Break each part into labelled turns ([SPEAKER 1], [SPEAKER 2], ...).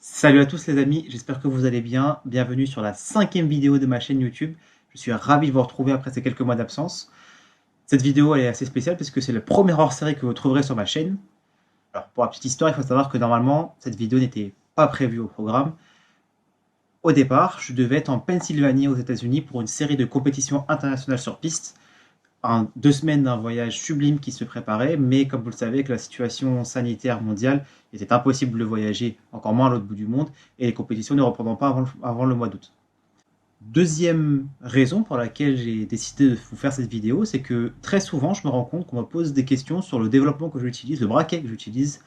[SPEAKER 1] Salut à tous les amis, j'espère que vous allez bien. Bienvenue sur la 5e vidéo de ma chaîne YouTube. Je suis ravi de vous retrouver après ces quelques mois d'absence. Cette vidéo elle est assez spéciale puisque c'est le premier hors-série que vous trouverez sur ma chaîne. Alors pour la petite histoire, il faut savoir que normalement cette vidéo n'était pas prévue au programme. Au départ, je devais être en Pennsylvanie aux États-Unis pour une série de compétitions internationales sur piste. 2 semaines d'un voyage sublime qui se préparait, mais comme vous le savez, avec la situation sanitaire mondiale, il était impossible de voyager, encore moins à l'autre bout du monde, et les compétitions ne reprendront pas avant le mois d'août. Deuxième raison pour laquelle j'ai décidé de vous faire cette vidéo, c'est que très souvent, je me rends compte qu'on me pose des questions sur le développement que j'utilise, le braquet que j'utilise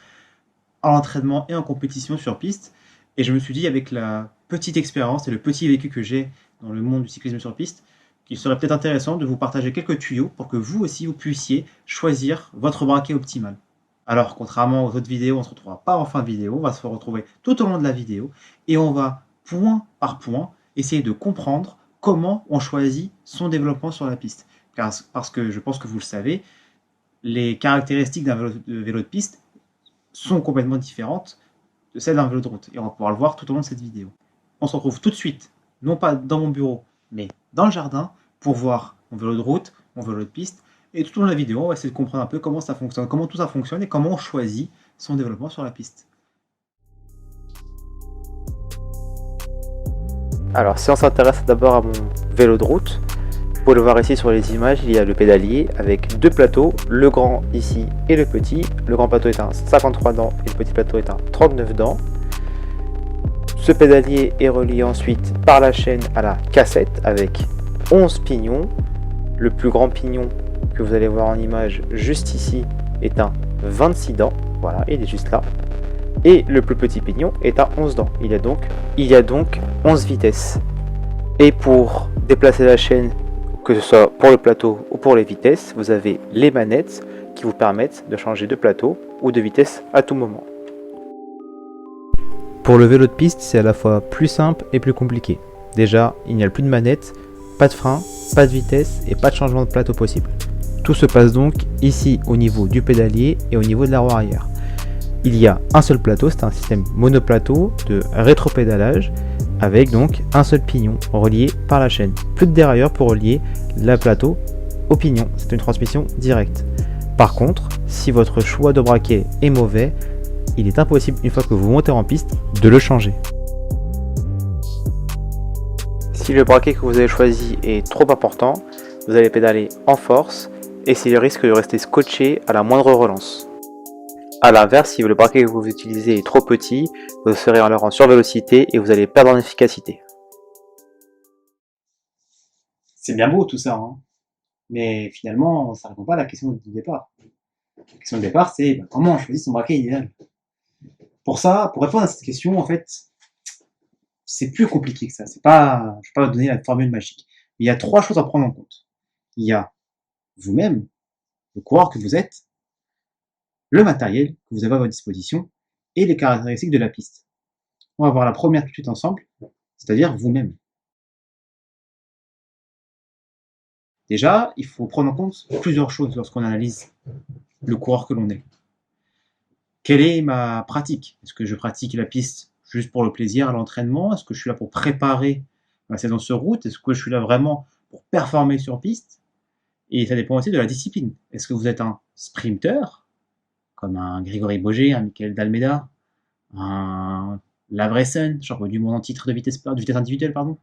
[SPEAKER 1] en entraînement et en compétition sur piste, et je me suis dit, avec la petite expérience et le petit vécu que j'ai dans le monde du cyclisme sur piste, qu'il serait peut-être intéressant de vous partager quelques tuyaux pour que vous aussi vous puissiez choisir votre braquet optimal. Alors, contrairement aux autres vidéos, on ne se retrouvera pas en fin de vidéo, on va se retrouver tout au long de la vidéo et on va, point par point, essayer de comprendre comment on choisit son développement sur la piste. Parce que je pense que vous le savez, les caractéristiques d'un vélo de piste sont complètement différentes de celles d'un vélo de route. Et on va pouvoir le voir tout au long de cette vidéo. On se retrouve tout de suite, non pas dans mon bureau, mais dans le jardin, pour voir mon vélo de route, mon vélo de piste. Et tout au long de la vidéo, on va essayer de comprendre un peu comment ça fonctionne, comment tout ça fonctionne et comment on choisit son développement sur la piste.
[SPEAKER 2] Alors si on s'intéresse d'abord à mon vélo de route, pour le voir ici sur les images, il y a le pédalier avec deux plateaux, le grand ici et le petit. Le grand plateau est un 53 dents et le petit plateau est un 39 dents. Ce pédalier est relié ensuite par la chaîne à la cassette avec 11 pignons. Le plus grand pignon que vous allez voir en image juste ici est un 26 dents, voilà, il est juste là. Et le plus petit pignon est à 11 dents. Il y a donc 11 vitesses. Et pour déplacer la chaîne, que ce soit pour le plateau ou pour les vitesses, vous avez les manettes qui vous permettent de changer de plateau ou de vitesse à tout moment. Pour le vélo de piste, c'est à la fois plus simple et plus compliqué. Déjà, il n'y a plus de manette, pas de frein, pas de vitesse et pas de changement de plateau possible. Tout se passe donc ici au niveau du pédalier et au niveau de la roue arrière. Il y a un seul plateau, c'est un système monoplateau de rétropédalage avec donc un seul pignon relié par la chaîne. Plus de dérailleur pour relier le plateau au pignon, c'est une transmission directe. Par contre, si votre choix de braquet est mauvais, il est impossible une fois que vous montez en piste de le changer. Si le braquet que vous avez choisi est trop important, vous allez pédaler en force et c'est le risque de rester scotché à la moindre relance. A l'inverse, si le braquet que vous utilisez est trop petit, vous serez alors en survélocité et vous allez perdre en efficacité.
[SPEAKER 1] C'est bien beau tout ça, hein, mais finalement, ça ne répond pas à la question du départ. La question de départ, c'est comment on choisit son braquet idéal. Pour ça, pour répondre à cette question, en fait, c'est plus compliqué que ça. Je ne vais pas vous donner la formule magique. Mais il y a 3 choses à prendre en compte. Il y a vous-même, le coureur que vous êtes, le matériel que vous avez à votre disposition et les caractéristiques de la piste. On va voir la première tout de suite ensemble, c'est-à-dire vous-même. Déjà, il faut prendre en compte plusieurs choses lorsqu'on analyse le coureur que l'on est. Quelle est ma pratique? Est-ce que je pratique la piste juste pour le plaisir à l'entraînement? Est-ce que je suis là pour préparer ma saison sur route? Est-ce que je suis là vraiment pour performer sur piste? Et ça dépend aussi de la discipline. Est-ce que vous êtes un sprinter, comme un Grégory Boger, un Michael D'Almeida, un Lavressen, champion du monde en titre de vitesse individuelle, pardon?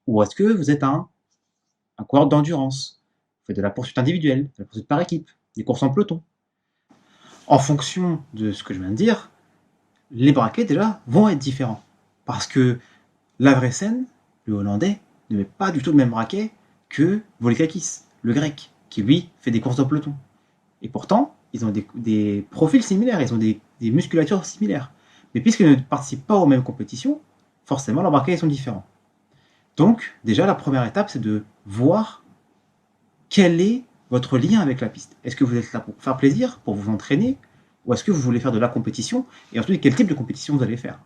[SPEAKER 1] Ou est-ce que vous êtes un coureur d'endurance? Vous faites de la poursuite individuelle, de la poursuite par équipe, des courses en peloton. En fonction de ce que je viens de dire, les braquets déjà vont être différents. Parce que Lavressen, le Hollandais, ne met pas du tout le même braquet que Volkakis, le Grec, qui lui fait des courses de peloton. Et pourtant, ils ont des profils similaires, ils ont des musculatures similaires. Mais puisqu'ils ne participent pas aux mêmes compétitions, forcément leurs braquets sont différents. Donc, déjà, la première étape, c'est de voir quel est votre lien avec la piste. Est-ce que vous êtes là pour faire plaisir, pour vous entraîner, ou est-ce que vous voulez faire de la compétition? Et ensuite, quel type de compétition vous allez faire?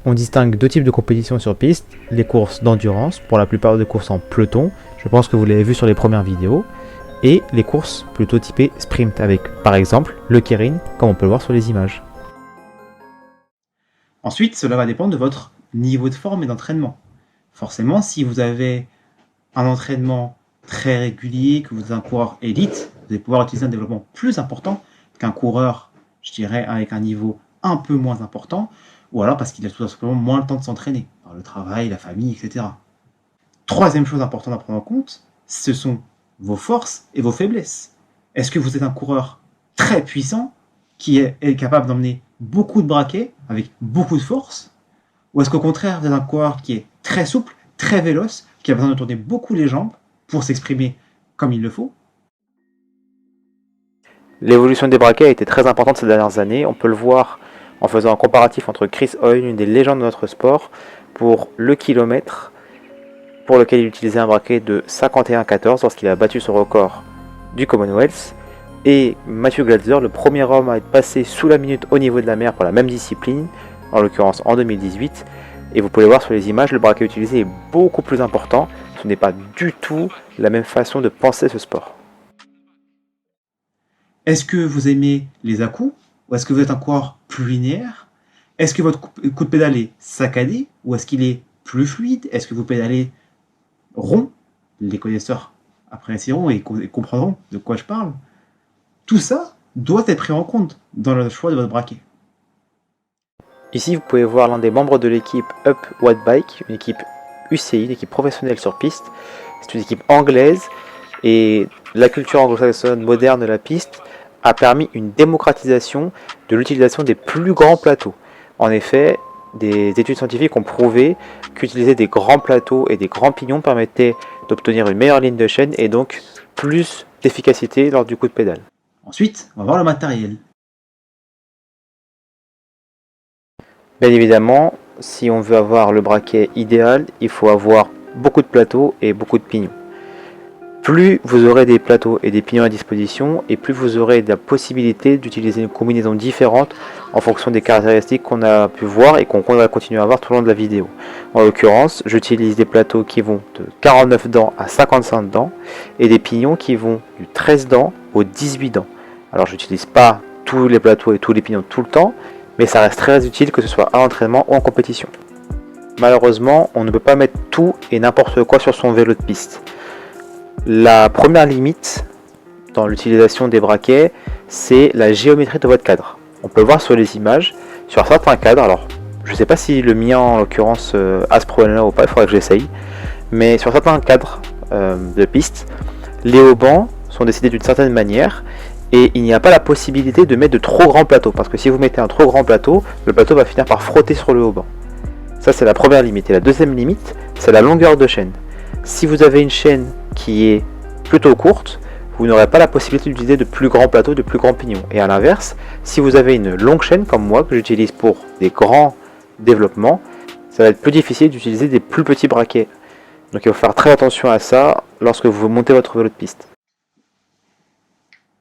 [SPEAKER 2] On distingue deux types de compétitions sur piste, les courses d'endurance, pour la plupart des courses en peloton, je pense que vous l'avez vu sur les premières vidéos, et les courses plutôt typées sprint avec par exemple le Keirin comme on peut le voir sur les images.
[SPEAKER 1] Ensuite, cela va dépendre de votre niveau de forme et d'entraînement. Forcément, si vous avez un entraînement très régulier, que vous êtes un coureur élite, vous allez pouvoir utiliser un développement plus important qu'un coureur, je dirais, avec un niveau un peu moins important, ou alors parce qu'il a tout simplement moins le temps de s'entraîner, par le travail, la famille, etc. Troisième chose importante à prendre en compte, ce sont vos forces et vos faiblesses. Est-ce que vous êtes un coureur très puissant qui est capable d'emmener beaucoup de braquets avec beaucoup de force? Ou est-ce qu'au contraire, vous êtes un coureur qui est très souple, très véloce, qui a besoin de tourner beaucoup les jambes pour s'exprimer comme il le faut?
[SPEAKER 2] L'évolution des braquets a été très importante ces dernières années. On peut le voir en faisant un comparatif entre Chris Hoy, une des légendes de notre sport, pour le kilomètre, pour lequel il utilisait un braquet de 51,14 lorsqu'il a battu son record du Commonwealth, et Matthew Glatzer, le premier homme à être passé sous la minute au niveau de la mer pour la même discipline, en l'occurrence en 2018. Et vous pouvez voir sur les images, le braquet utilisé est beaucoup plus important. Ce n'est pas du tout la même façon de penser ce sport.
[SPEAKER 1] Est-ce que vous aimez les à-coups ou est-ce que vous êtes un coureur plus linéaire? Est-ce que votre coup de pédale est saccadé ou est-ce qu'il est plus fluide? Est-ce que vous pédalez rond? Les connaisseurs apprécieront et comprendront de quoi je parle. Tout ça doit être pris en compte dans le choix de votre braquet.
[SPEAKER 2] Ici, vous pouvez voir l'un des membres de l'équipe Up Watt Bike, une équipe UCI, une équipe professionnelle sur piste. C'est une équipe anglaise et la culture anglo-saxonne moderne de la piste a permis une démocratisation de l'utilisation des plus grands plateaux. En effet, des études scientifiques ont prouvé qu'utiliser des grands plateaux et des grands pignons permettait d'obtenir une meilleure ligne de chaîne et donc plus d'efficacité lors du coup de pédale.
[SPEAKER 1] Ensuite, on va voir le matériel.
[SPEAKER 2] Bien évidemment, si on veut avoir le braquet idéal, il faut avoir beaucoup de plateaux et beaucoup de pignons. Plus vous aurez des plateaux et des pignons à disposition, et plus vous aurez la possibilité d'utiliser une combinaison différente en fonction des caractéristiques qu'on a pu voir et qu'on va continuer à voir tout au long de la vidéo. En l'occurrence, j'utilise des plateaux qui vont de 49 dents à 55 dents, et des pignons qui vont du 13 dents au 18 dents. Alors je n'utilise pas tous les plateaux et tous les pignons tout le temps, mais ça reste très utile que ce soit à l'entraînement ou en compétition. Malheureusement, on ne peut pas mettre tout et n'importe quoi sur son vélo de piste. La première limite dans l'utilisation des braquets, c'est la géométrie de votre cadre. On peut voir sur les images, sur certains cadres, alors je ne sais pas si le mien en l'occurrence a ce problème-là ou pas, il faudrait que j'essaye, mais sur certains cadres de piste, les haubans sont décidés d'une certaine manière et il n'y a pas la possibilité de mettre de trop grands plateaux, parce que si vous mettez un trop grand plateau, le plateau va finir par frotter sur le hauban. Ça c'est la première limite. Et la deuxième limite, c'est la longueur de chaîne. Si vous avez une chaîne qui est plutôt courte, vous n'aurez pas la possibilité d'utiliser de plus grands plateaux, de plus grands pignons. Et à l'inverse, si vous avez une longue chaîne comme moi, que j'utilise pour des grands développements, ça va être plus difficile d'utiliser des plus petits braquets. Donc il faut faire très attention à ça lorsque vous montez votre vélo de piste.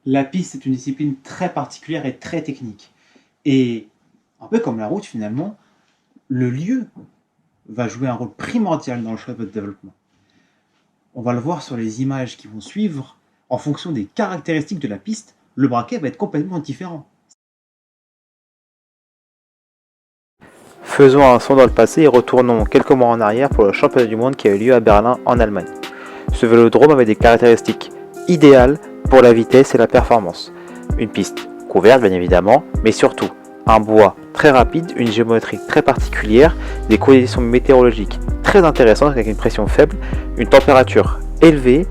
[SPEAKER 1] La piste est une discipline très particulière et très technique. Et un peu comme la route finalement, le lieu va jouer un rôle primordial dans le choix de votre développement. On va le voir sur les images qui vont suivre. En fonction des caractéristiques de la piste, le braquet va être complètement différent.
[SPEAKER 2] Faisons un saut dans le passé et retournons quelques mois en arrière pour le championnat du monde qui a eu lieu à Berlin en Allemagne. Ce vélodrome avait des caractéristiques idéales pour la vitesse et la performance. Une piste couverte bien évidemment, mais surtout un bois très rapide, une géométrie très particulière, des conditions météorologiques très intéressantes avec une pression faible, une température élevée.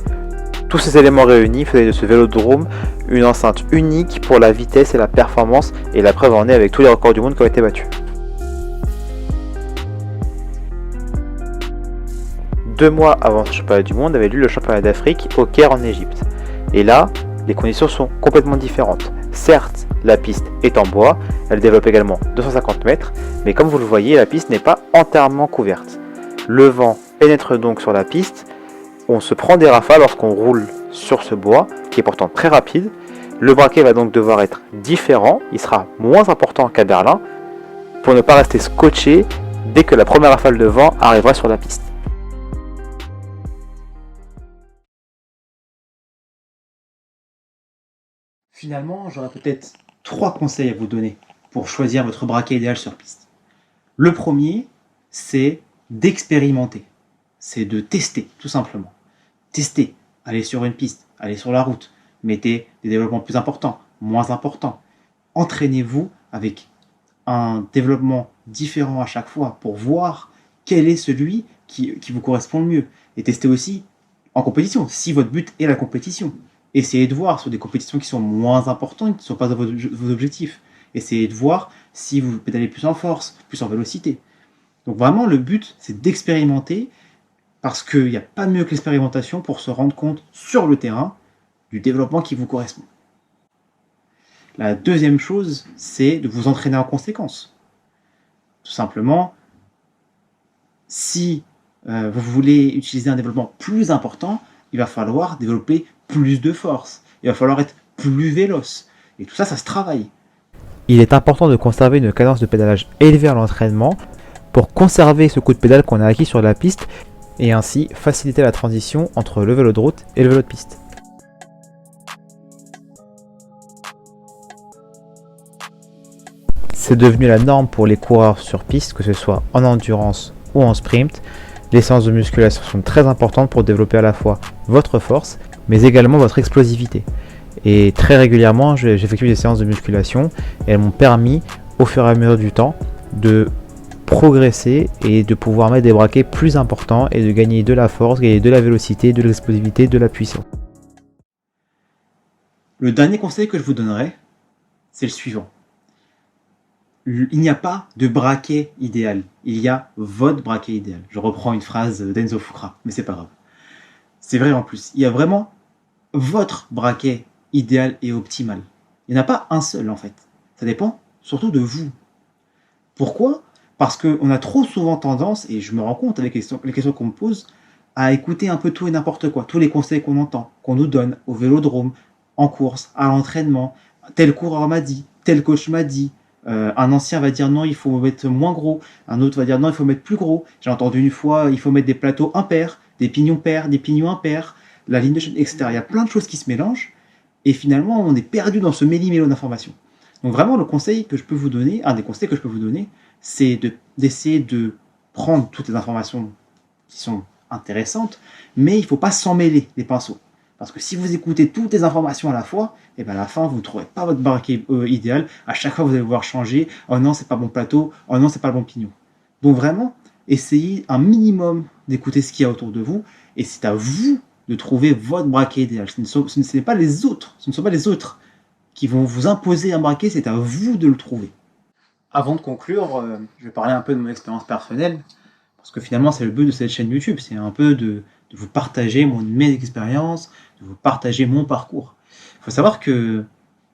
[SPEAKER 2] Tous ces éléments réunis faisaient de ce vélodrome une enceinte unique pour la vitesse et la performance, et la preuve en est avec tous les records du monde qui ont été battus. 2 mois avant ce championnat du monde avait lieu le championnat d'Afrique au Caire en Égypte. Et là, les conditions sont complètement différentes. Certes, la piste est en bois, elle développe également 250 mètres, mais comme vous le voyez, la piste n'est pas entièrement couverte. Le vent pénètre donc sur la piste, on se prend des rafales lorsqu'on roule sur ce bois, qui est pourtant très rapide. Le braquet va donc devoir être différent, il sera moins important qu'à Berlin, pour ne pas rester scotché dès que la première rafale de vent arrivera sur la piste.
[SPEAKER 1] Finalement, j'aurais peut-être 3 conseils à vous donner pour choisir votre braquet idéal sur piste. Le premier, c'est d'expérimenter. C'est de tester, tout simplement. Tester, aller sur une piste, aller sur la route, mettez des développements plus importants, moins importants. Entraînez-vous avec un développement différent à chaque fois pour voir quel est celui qui vous correspond le mieux. Et testez aussi en compétition, si votre but est la compétition. Essayez de voir sur des compétitions qui sont moins importantes, qui ne sont pas vos objectifs. Essayez de voir si vous pédalez plus en force, plus en vélocité. Donc vraiment, le but, c'est d'expérimenter, parce qu'il n'y a pas mieux que l'expérimentation pour se rendre compte sur le terrain du développement qui vous correspond. La deuxième chose, c'est de vous entraîner en conséquence. Tout simplement, si vous voulez utiliser un développement plus important, il va falloir développer plus de force. Il va falloir être plus véloce. Et tout ça, ça se travaille.
[SPEAKER 2] Il est important de conserver une cadence de pédalage élevée à l'entraînement pour conserver ce coup de pédale qu'on a acquis sur la piste et ainsi faciliter la transition entre le vélo de route et le vélo de piste. C'est devenu la norme pour les coureurs sur piste, que ce soit en endurance ou en sprint. Les séances de musculation sont très importantes pour développer à la fois votre force, mais également votre explosivité. Et très régulièrement, j'effectue des séances de musculation et elles m'ont permis, au fur et à mesure du temps, de progresser et de pouvoir mettre des braquets plus importants et de gagner de la force, gagner de la vélocité, de l'explosivité, de la puissance.
[SPEAKER 1] Le dernier conseil que je vous donnerai, c'est le suivant. Il n'y a pas de braquet idéal, il y a votre braquet idéal. Je reprends une phrase d'Enzo Fucra, mais c'est pas grave. C'est vrai en plus, il y a vraiment votre braquet idéal et optimal. Il n'y en a pas un seul en fait. Ça dépend surtout de vous. Pourquoi ? Parce qu'on a trop souvent tendance, et je me rends compte avec les questions qu'on me pose, à écouter un peu tout et n'importe quoi, tous les conseils qu'on entend, qu'on nous donne au vélodrome, en course, à l'entraînement. Tel coureur m'a dit, tel coach m'a dit. Un ancien va dire non, il faut mettre moins gros. Un autre va dire non, il faut mettre plus gros. J'ai entendu une fois, il faut mettre des plateaux impairs, des pignons pairs, des pignons impairs, la ligne de chaîne, etc. Il y a plein de choses qui se mélangent et finalement on est perdu dans ce méli-mélo d'informations. Donc vraiment le conseil que je peux vous donner, un des conseils que je peux vous donner, c'est d'essayer de prendre toutes les informations qui sont intéressantes, mais il ne faut pas s'en mêler les pinceaux. Parce que si vous écoutez toutes les informations à la fois, et bien à la fin, vous ne trouverez pas votre braquet idéal. À chaque fois, vous allez devoir changer. Oh non, c'est pas bon plateau. Oh non, c'est pas le bon pignon. Donc vraiment, essayez un minimum d'écouter ce qu'il y a autour de vous. Et c'est à vous de trouver votre braquet idéal. Ce ne sont pas les autres. Ce ne sont pas les autres qui vont vous imposer un braquet. C'est à vous de le trouver. Avant de conclure, je vais parler un peu de mon expérience personnelle. Parce que finalement, c'est le but de cette chaîne YouTube. C'est un peu de vous partager mes expériences, de vous partager mon parcours. Il faut savoir que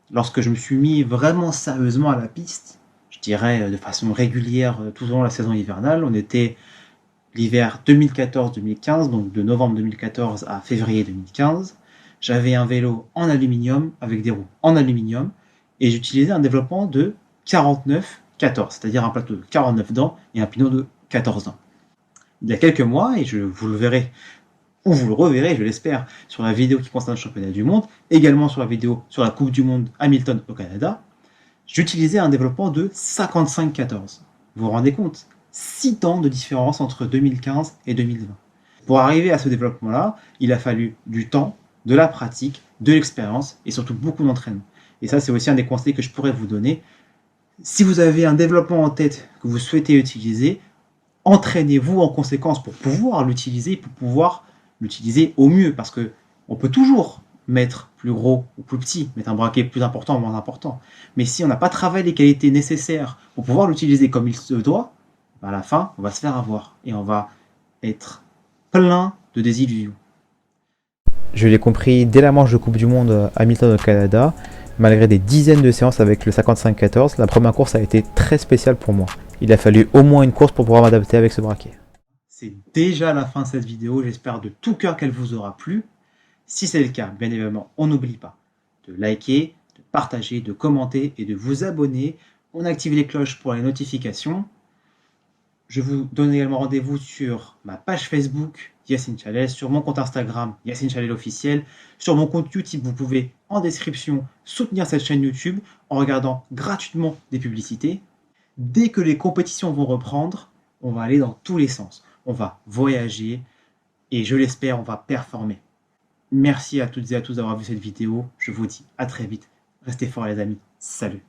[SPEAKER 1] lorsque je me suis mis vraiment sérieusement à la piste, je dirais de façon régulière tout au long de la saison hivernale, on était l'hiver 2014-2015, donc de novembre 2014 à février 2015. J'avais un vélo en aluminium avec des roues en aluminium et j'utilisais un développement de 49-14, c'est-à-dire un plateau de 49 dents et un pignon de 14 dents. Il y a quelques mois, et vous le verrez, ou vous le reverrez, je l'espère, sur la vidéo qui concerne le championnat du monde, également sur la vidéo sur la Coupe du Monde Hamilton au Canada, j'utilisais un développement de 55-14. Vous vous rendez compte ? 6 ans de différence entre 2015 et 2020. Pour arriver à ce développement-là, il a fallu du temps, de la pratique, de l'expérience et surtout beaucoup d'entraînement. Et ça, c'est aussi un des conseils que je pourrais vous donner. Si vous avez un développement en tête que vous souhaitez utiliser, entraînez-vous en conséquence pour pouvoir l'utiliser, au mieux, parce que on peut toujours mettre plus gros ou plus petit, mettre un braquet plus important ou moins important. Mais si on n'a pas travaillé les qualités nécessaires pour pouvoir l'utiliser comme il se doit, à la fin, on va se faire avoir et on va être plein de désillusions.
[SPEAKER 2] Je l'ai compris dès la manche de Coupe du Monde Hamilton au Canada. Malgré des dizaines de séances avec le 55-14, la première course a été très spéciale pour moi. Il a fallu au moins une course pour pouvoir m'adapter avec ce braquet.
[SPEAKER 1] C'est déjà la fin de cette vidéo, j'espère de tout cœur qu'elle vous aura plu. Si c'est le cas, bien évidemment, on n'oublie pas de liker, de partager, de commenter et de vous abonner. On active les cloches pour les notifications. Je vous donne également rendez-vous sur ma page Facebook, Yacine Chalel, sur mon compte Instagram, Yacine Chalel officiel, sur mon compte YouTube. Vous pouvez, en description, soutenir cette chaîne YouTube en regardant gratuitement des publicités. Dès que les compétitions vont reprendre, on va aller dans tous les sens. On va voyager et je l'espère, on va performer. Merci à toutes et à tous d'avoir vu cette vidéo. Je vous dis à très vite. Restez forts les amis. Salut.